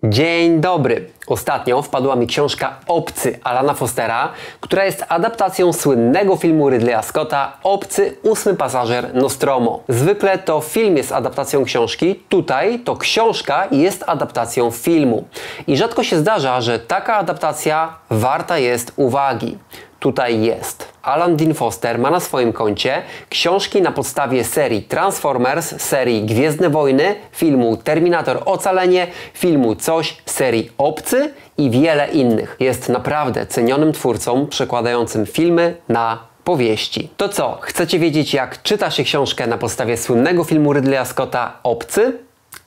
Dzień dobry! Ostatnio wpadła mi książka Obcy Alana Forstera, która jest adaptacją słynnego filmu Ridleya Scotta Obcy, ósmy pasażer Nostromo. Zwykle to film jest adaptacją książki, tutaj to książka jest adaptacją filmu. I rzadko się zdarza, że taka adaptacja warta jest uwagi. Tutaj jest. Alan Dean Foster ma na swoim koncie książki na podstawie serii Transformers, serii Gwiezdne Wojny, filmu Terminator Ocalenie, filmu Coś, serii Obcy i wiele innych. Jest naprawdę cenionym twórcą przekładającym filmy na powieści. To co? Chcecie wiedzieć, jak czyta się książkę na podstawie słynnego filmu Ridleya Scotta Obcy?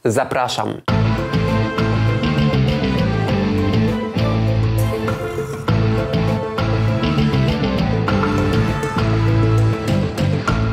Zapraszam.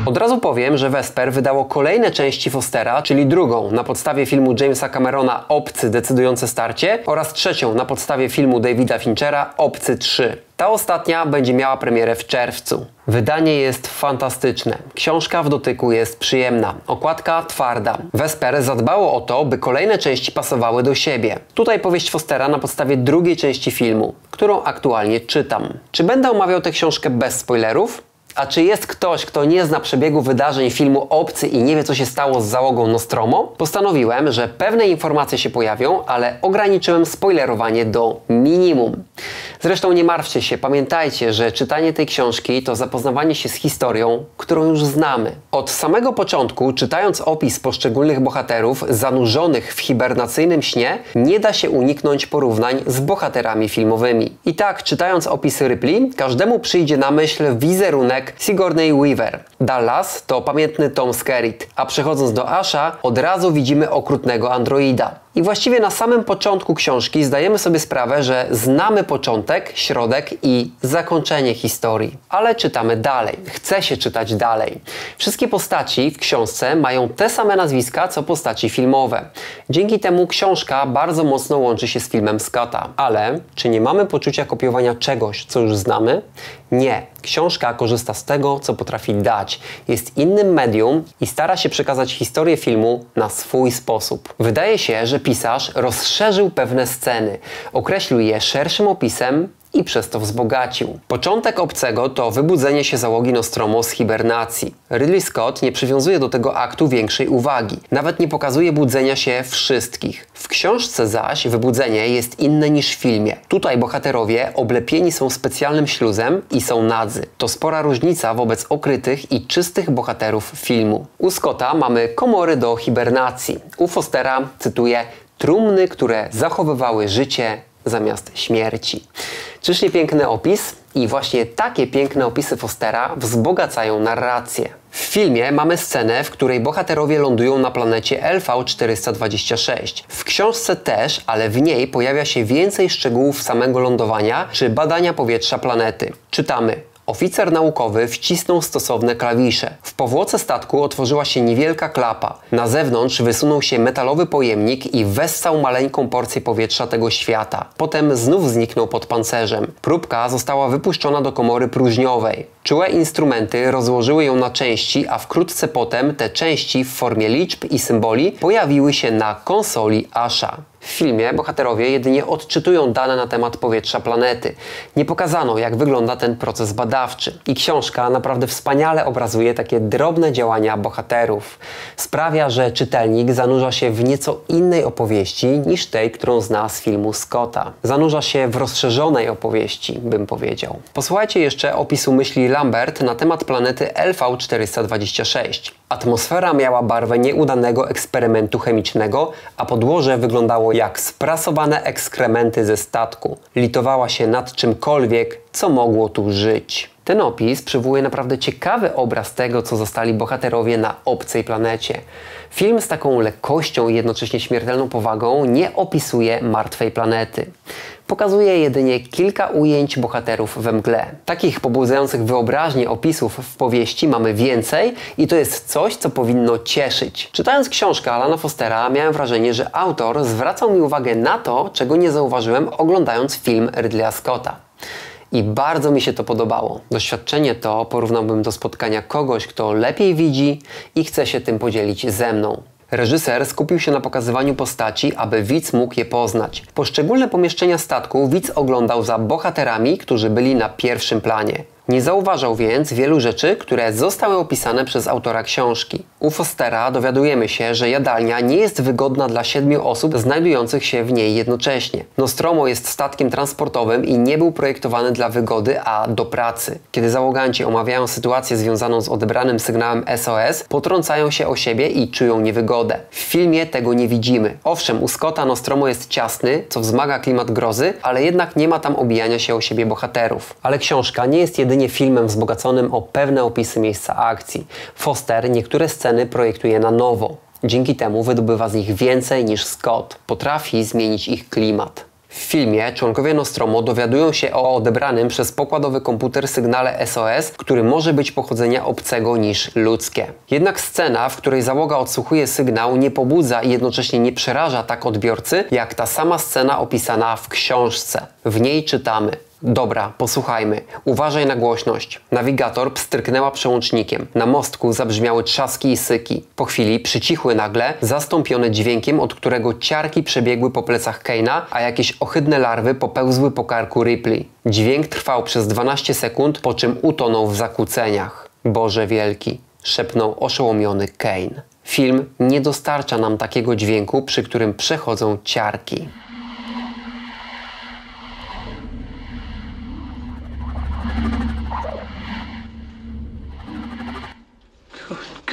Od razu powiem, że Vesper wydało kolejne części Forstera, czyli drugą na podstawie filmu Jamesa Camerona Obcy Decydujące starcie oraz trzecią na podstawie filmu Davida Finchera Obcy 3. Ta ostatnia będzie miała premierę w czerwcu. Wydanie jest fantastyczne. Książka w dotyku jest przyjemna. Okładka twarda. Vesper zadbało o to, by kolejne części pasowały do siebie. Tutaj powieść Forstera na podstawie drugiej części filmu, którą aktualnie czytam. Czy będę omawiał tę książkę bez spoilerów? A czy jest ktoś, kto nie zna przebiegu wydarzeń filmu Obcy i nie wie, co się stało z załogą Nostromo? Postanowiłem, że pewne informacje się pojawią, ale ograniczyłem spoilerowanie do minimum. Zresztą nie martwcie się, pamiętajcie, że czytanie tej książki to zapoznawanie się z historią, którą już znamy. Od samego początku, czytając opis poszczególnych bohaterów zanurzonych w hibernacyjnym śnie, nie da się uniknąć porównań z bohaterami filmowymi. I tak, czytając opisy Ripley, każdemu przyjdzie na myśl wizerunek Sigourney Weaver. Dallas to pamiętny Tom Skerritt, a przechodząc do Asha, od razu widzimy okrutnego androida. I właściwie na samym początku książki zdajemy sobie sprawę, że znamy początek, środek i zakończenie historii. Ale czytamy dalej. Chce się czytać dalej. Wszystkie postaci w książce mają te same nazwiska, co postaci filmowe. Dzięki temu książka bardzo mocno łączy się z filmem Scotta. Ale czy nie mamy poczucia kopiowania czegoś, co już znamy? Nie. Książka korzysta z tego, co potrafi dać. Jest innym medium i stara się przekazać historię filmu na swój sposób. Wydaje się, że pisarz rozszerzył pewne sceny, określił je szerszym opisem i przez to wzbogacił. Początek Obcego to wybudzenie się załogi Nostromo z hibernacji. Ridley Scott nie przywiązuje do tego aktu większej uwagi. Nawet nie pokazuje budzenia się wszystkich. W książce zaś wybudzenie jest inne niż w filmie. Tutaj bohaterowie oblepieni są specjalnym śluzem i są nadzy. To spora różnica wobec okrytych i czystych bohaterów filmu. U Scotta mamy komory do hibernacji. U Forstera, cytuję, trumny, które zachowywały życie zamiast śmierci. Czyż nie piękny opis? I właśnie takie piękne opisy Forstera wzbogacają narrację. W filmie mamy scenę, w której bohaterowie lądują na planecie LV-426. W książce też, ale w niej pojawia się więcej szczegółów samego lądowania czy badania powietrza planety. Czytamy: oficer naukowy wcisnął stosowne klawisze. W powłoce statku otworzyła się niewielka klapa. Na zewnątrz wysunął się metalowy pojemnik i wessał maleńką porcję powietrza tego świata. Potem znów zniknął pod pancerzem. Próbka została wypuszczona do komory próżniowej. Czułe instrumenty rozłożyły ją na części, a wkrótce potem te części w formie liczb i symboli pojawiły się na konsoli Asha. W filmie bohaterowie jedynie odczytują dane na temat powietrza planety. Nie pokazano, jak wygląda ten proces badawczy. I książka naprawdę wspaniale obrazuje takie drobne działania bohaterów. Sprawia, że czytelnik zanurza się w nieco innej opowieści niż tej, którą zna z filmu Scotta. Zanurza się w rozszerzonej opowieści, bym powiedział. Posłuchajcie jeszcze opisu myśli Lambert na temat planety LV-426. Atmosfera miała barwę nieudanego eksperymentu chemicznego, a podłoże wyglądało jak sprasowane ekskrementy ze statku. Litowała się nad czymkolwiek, co mogło tu żyć. Ten opis przywołuje naprawdę ciekawy obraz tego, co zostali bohaterowie na obcej planecie. Film z taką lekkością i jednocześnie śmiertelną powagą nie opisuje martwej planety. Pokazuje jedynie kilka ujęć bohaterów we mgle. Takich pobudzających wyobraźnię opisów w powieści mamy więcej i to jest coś, co powinno cieszyć. Czytając książkę Alana Forstera, miałem wrażenie, że autor zwracał mi uwagę na to, czego nie zauważyłem oglądając film Ridleya Scotta. I bardzo mi się to podobało. Doświadczenie to porównałbym do spotkania kogoś, kto lepiej widzi i chce się tym podzielić ze mną. Reżyser skupił się na pokazywaniu postaci, aby widz mógł je poznać. Poszczególne pomieszczenia statku widz oglądał za bohaterami, którzy byli na pierwszym planie. Nie zauważał więc wielu rzeczy, które zostały opisane przez autora książki. U Fostera dowiadujemy się, że jadalnia nie jest wygodna dla 7 osób znajdujących się w niej jednocześnie. Nostromo jest statkiem transportowym i nie był projektowany dla wygody, a do pracy. Kiedy załoganci omawiają sytuację związaną z odebranym sygnałem SOS, potrącają się o siebie i czują niewygodę. W filmie tego nie widzimy. Owszem, u Scotta Nostromo jest ciasny, co wzmaga klimat grozy, ale jednak nie ma tam obijania się o siebie bohaterów. Ale książka nie jest jedynie filmem wzbogaconym o pewne opisy miejsca akcji. Foster niektóre sceny projektuje na nowo. Dzięki temu wydobywa z nich więcej niż Scott. Potrafi zmienić ich klimat. W filmie członkowie Nostromo dowiadują się o odebranym przez pokładowy komputer sygnale SOS, który może być pochodzenia obcego niż ludzkie. Jednak scena, w której załoga odsłuchuje sygnał, nie pobudza i jednocześnie nie przeraża tak odbiorcy, jak ta sama scena opisana w książce. W niej czytamy: dobra, posłuchajmy. Uważaj na głośność. Nawigator pstryknęła przełącznikiem. Na mostku zabrzmiały trzaski i syki. Po chwili przycichły nagle, zastąpione dźwiękiem, od którego ciarki przebiegły po plecach Kane'a, a jakieś ohydne larwy popełzły po karku Ripley. Dźwięk trwał przez 12 sekund, po czym utonął w zakłóceniach. Boże wielki, szepnął oszołomiony Kane. Film nie dostarcza nam takiego dźwięku, przy którym przechodzą ciarki.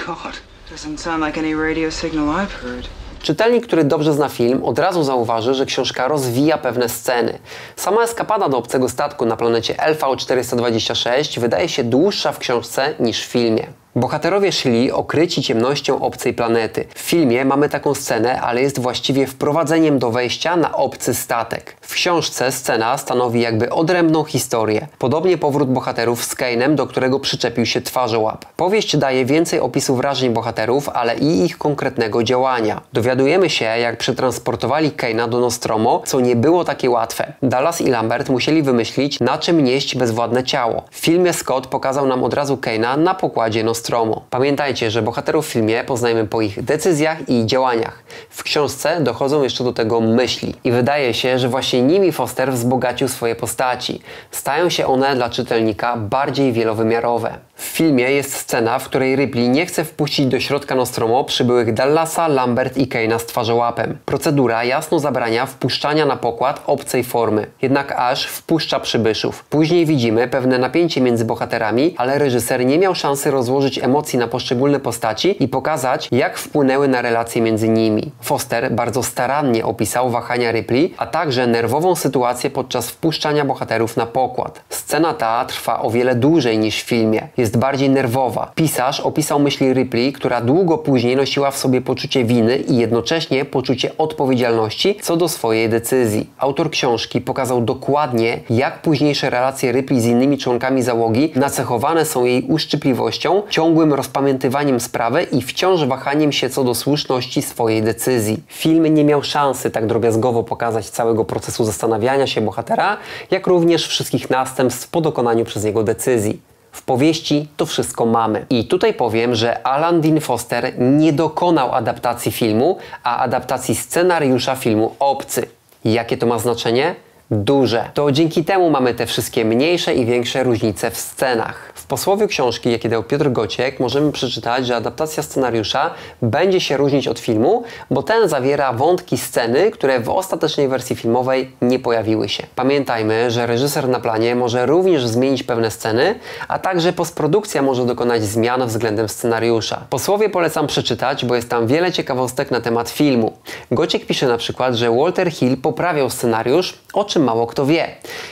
God, doesn't sound like any radio signal I've heard. Czytelnik, który dobrze zna film, od razu zauważy, że książka rozwija pewne sceny. Sama eskapada do obcego statku na planecie LV-426 wydaje się dłuższa w książce niż w filmie. Bohaterowie szli okryci ciemnością obcej planety. W filmie mamy taką scenę, ale jest właściwie wprowadzeniem do wejścia na obcy statek. W książce scena stanowi jakby odrębną historię. Podobnie powrót bohaterów z Kane'em, do którego przyczepił się twarzołap. Powieść daje więcej opisu wrażeń bohaterów, ale i ich konkretnego działania. Dowiadujemy się, jak przetransportowali Kane'a do Nostromo, co nie było takie łatwe. Dallas i Lambert musieli wymyślić, na czym nieść bezwładne ciało. W filmie Scott pokazał nam od razu Kane'a na pokładzie Nostromo. Pamiętajcie, że bohaterów w filmie poznajemy po ich decyzjach i działaniach. W książce dochodzą jeszcze do tego myśli. I wydaje się, że właśnie nimi Foster wzbogacił swoje postaci. Stają się one dla czytelnika bardziej wielowymiarowe. W filmie jest scena, w której Ripley nie chce wpuścić do środka Nostromo przybyłych Dallasa, Lambert i Kane'a z twarzołapem. Procedura jasno zabrania wpuszczania na pokład obcej formy. Jednak Ash wpuszcza przybyszów. Później widzimy pewne napięcie między bohaterami, ale reżyser nie miał szansy rozłożyć emocji na poszczególne postaci i pokazać, jak wpłynęły na relacje między nimi. Foster bardzo starannie opisał wahania Ripley, a także nerwową sytuację podczas wpuszczania bohaterów na pokład. Scena ta trwa o wiele dłużej niż w filmie. Jest bardziej nerwowa. Pisarz opisał myśli Ripley, która długo później nosiła w sobie poczucie winy i jednocześnie poczucie odpowiedzialności co do swojej decyzji. Autor książki pokazał dokładnie, jak późniejsze relacje Ripley z innymi członkami załogi nacechowane są jej uszczypliwością, ciągłym rozpamiętywaniem sprawy i wciąż wahaniem się co do słuszności swojej decyzji. Film nie miał szansy tak drobiazgowo pokazać całego procesu zastanawiania się bohatera, jak również wszystkich następstw po dokonaniu przez niego decyzji. W powieści to wszystko mamy. I tutaj powiem, że Alan Dean Foster nie dokonał adaptacji filmu, a adaptacji scenariusza filmu Obcy. Jakie to ma znaczenie? Duże. To dzięki temu mamy te wszystkie mniejsze i większe różnice w scenach. W posłowiu książki, jakie dał Piotr Gociek, możemy przeczytać, że adaptacja scenariusza będzie się różnić od filmu, bo ten zawiera wątki sceny, które w ostatecznej wersji filmowej nie pojawiły się. Pamiętajmy, że reżyser na planie może również zmienić pewne sceny, a także postprodukcja może dokonać zmian względem scenariusza. Posłowie polecam przeczytać, bo jest tam wiele ciekawostek na temat filmu. Gociek pisze na przykład, że Walter Hill poprawiał scenariusz, o czym mało kto wie.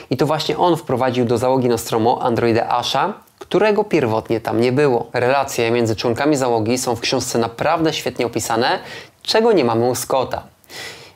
I to właśnie on wprowadził do załogi Nostromo androida Asha, którego pierwotnie tam nie było. Relacje między członkami załogi są w książce naprawdę świetnie opisane, czego nie mamy u Scotta.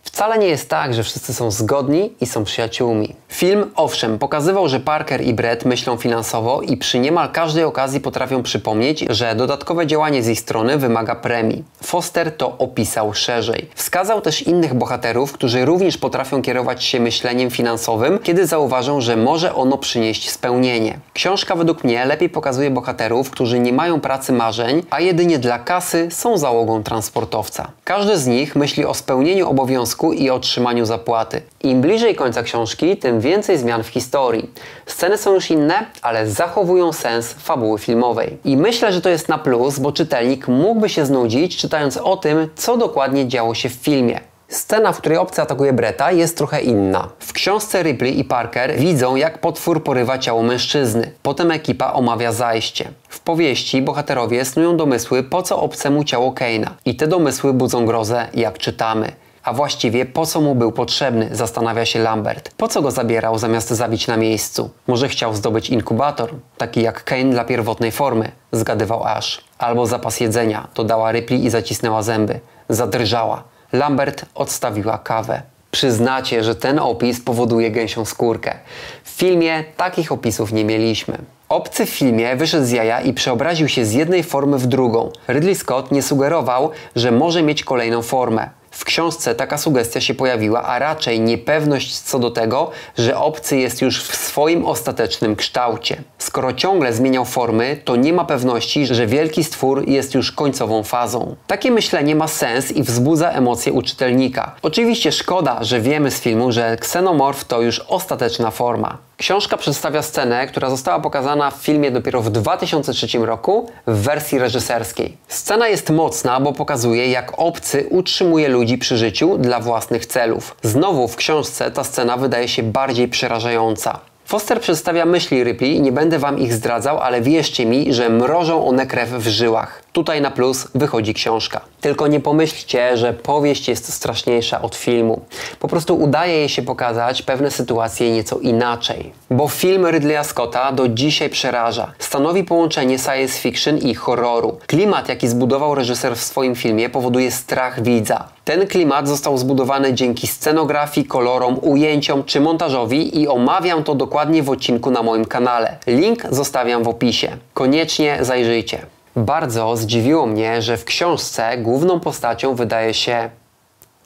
Wcale nie jest tak, że wszyscy są zgodni i są przyjaciółmi. Film, owszem, pokazywał, że Parker i Brett myślą finansowo i przy niemal każdej okazji potrafią przypomnieć, że dodatkowe działanie z ich strony wymaga premii. Foster to opisał szerzej. Wskazał też innych bohaterów, którzy również potrafią kierować się myśleniem finansowym, kiedy zauważą, że może ono przynieść spełnienie. Książka według mnie lepiej pokazuje bohaterów, którzy nie mają pracy marzeń, a jedynie dla kasy są załogą transportowca. Każdy z nich myśli o spełnieniu obowiązku i otrzymaniu zapłaty. Im bliżej końca książki, tym więcej zmian w historii. Sceny są już inne, ale zachowują sens fabuły filmowej. I myślę, że to jest na plus, bo czytelnik mógłby się znudzić, czytając o tym, co dokładnie działo się w filmie. Scena, w której obcy atakuje Bretta, jest trochę inna. W książce Ripley i Parker widzą, jak potwór porywa ciało mężczyzny. Potem ekipa omawia zajście. W powieści bohaterowie snują domysły, po co obcemu ciało Kane'a. I te domysły budzą grozę, jak czytamy. A właściwie po co mu był potrzebny, zastanawia się Lambert. Po co go zabierał, zamiast zabić na miejscu? Może chciał zdobyć inkubator, taki jak Kane dla pierwotnej formy, zgadywał Ash. Albo zapas jedzenia, dodała Ripley i zacisnęła zęby. Zadrżała. Lambert odstawiła kawę. Przyznacie, że ten opis powoduje gęsią skórkę. W filmie takich opisów nie mieliśmy. Obcy w filmie wyszedł z jaja i przeobraził się z jednej formy w drugą. Ridley Scott nie sugerował, że może mieć kolejną formę. W książce taka sugestia się pojawiła, a raczej niepewność co do tego, że obcy jest już w swoim ostatecznym kształcie. Skoro ciągle zmieniał formy, to nie ma pewności, że wielki stwór jest już końcową fazą. Takie myślenie ma sens i wzbudza emocje u czytelnika. Oczywiście szkoda, że wiemy z filmu, że ksenomorf to już ostateczna forma. Książka przedstawia scenę, która została pokazana w filmie dopiero w 2003 roku w wersji reżyserskiej. Scena jest mocna, bo pokazuje, jak obcy utrzymuje ludzi przy życiu dla własnych celów. Znowu w książce ta scena wydaje się bardziej przerażająca. Foster przedstawia myśli Ripley i nie będę wam ich zdradzał, ale wierzcie mi, że mrożą one krew w żyłach. Tutaj na plus wychodzi książka. Tylko nie pomyślcie, że powieść jest straszniejsza od filmu. Po prostu udaje jej się pokazać pewne sytuacje nieco inaczej. Bo film Ridleya Scotta do dzisiaj przeraża. Stanowi połączenie science fiction i horroru. Klimat, jaki zbudował reżyser w swoim filmie, powoduje strach widza. Ten klimat został zbudowany dzięki scenografii, kolorom, ujęciom czy montażowi i omawiam to dokładnie w odcinku na moim kanale. Link zostawiam w opisie. Koniecznie zajrzyjcie. Bardzo zdziwiło mnie, że w książce główną postacią wydaje się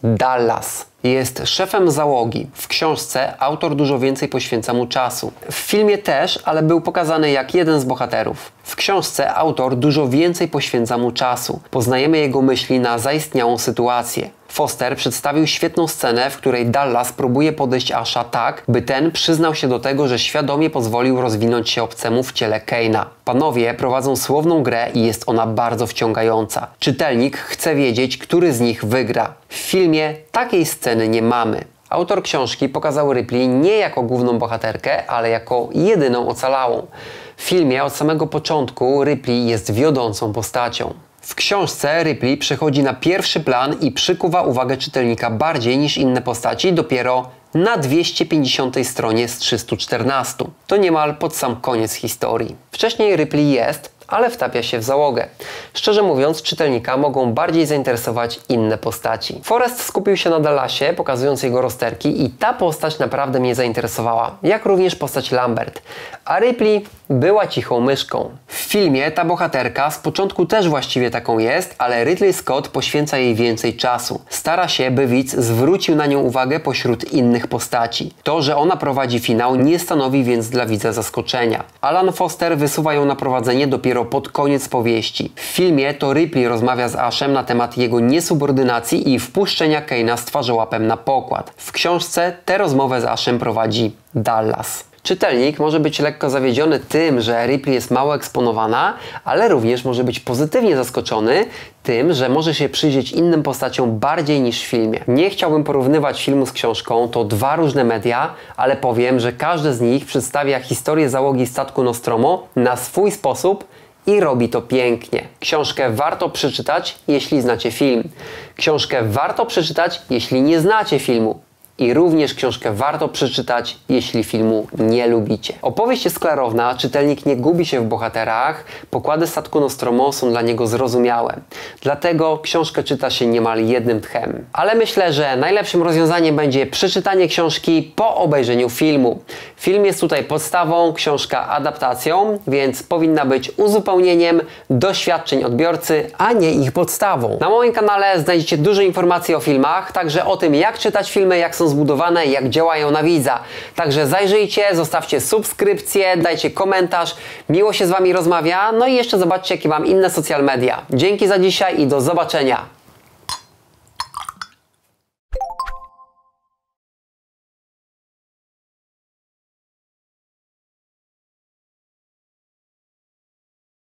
Dallas. Jest szefem załogi. W książce autor dużo więcej poświęca mu czasu. W filmie też, ale był pokazany jak jeden z bohaterów. W książce autor dużo więcej poświęca mu czasu. Poznajemy jego myśli na zaistniałą sytuację. Foster przedstawił świetną scenę, w której Dallas próbuje podejść Asha tak, by ten przyznał się do tego, że świadomie pozwolił rozwinąć się obcemu w ciele Kane'a. Panowie prowadzą słowną grę i jest ona bardzo wciągająca. Czytelnik chce wiedzieć, który z nich wygra. W filmie takiej sceny nie mamy. Autor książki pokazał Ripley nie jako główną bohaterkę, ale jako jedyną ocalałą. W filmie od samego początku Ripley jest wiodącą postacią. W książce Ripley przechodzi na pierwszy plan i przykuwa uwagę czytelnika bardziej niż inne postaci dopiero na 250 stronie z 314. To niemal pod sam koniec historii. Wcześniej Ripley jest, ale wtapia się w załogę. Szczerze mówiąc, czytelnika mogą bardziej zainteresować inne postaci. Forrest skupił się na Dallasie, pokazując jego rozterki i ta postać naprawdę mnie zainteresowała, jak również postać Lambert. A Ripley była cichą myszką. W filmie ta bohaterka z początku też właściwie taką jest, ale Ridley Scott poświęca jej więcej czasu. Stara się, by widz zwrócił na nią uwagę pośród innych postaci. To, że ona prowadzi finał, nie stanowi więc dla widza zaskoczenia. Alan Foster wysuwa ją na prowadzenie dopiero pod koniec powieści. W filmie to Ripley rozmawia z Ashem na temat jego niesubordynacji i wpuszczenia Kane'a z twarzołapem na pokład. W książce tę rozmowę z Ashem prowadzi Dallas. Czytelnik może być lekko zawiedziony tym, że Ripley jest mało eksponowana, ale również może być pozytywnie zaskoczony tym, że może się przyjrzeć innym postaciom bardziej niż w filmie. Nie chciałbym porównywać filmu z książką, to dwa różne media, ale powiem, że każde z nich przedstawia historię załogi statku Nostromo na swój sposób i robi to pięknie. Książkę warto przeczytać, jeśli znacie film. Książkę warto przeczytać, jeśli nie znacie filmu. i również książkę warto przeczytać, jeśli filmu nie lubicie. Opowieść jest klarowna, czytelnik nie gubi się w bohaterach, pokłady statku Nostromo są dla niego zrozumiałe. Dlatego książkę czyta się niemal jednym tchem. Ale myślę, że najlepszym rozwiązaniem będzie przeczytanie książki po obejrzeniu filmu. Film jest tutaj podstawą, książka adaptacją, więc powinna być uzupełnieniem doświadczeń odbiorcy, a nie ich podstawą. Na moim kanale znajdziecie dużo informacji o filmach, także o tym, jak czytać filmy, jak są zbudowane, jak działają na widza. Także zajrzyjcie, zostawcie subskrypcję, dajcie komentarz, miło się z Wami rozmawia, no i jeszcze zobaczcie, jakie mam inne social media. Dzięki za dzisiaj i do zobaczenia.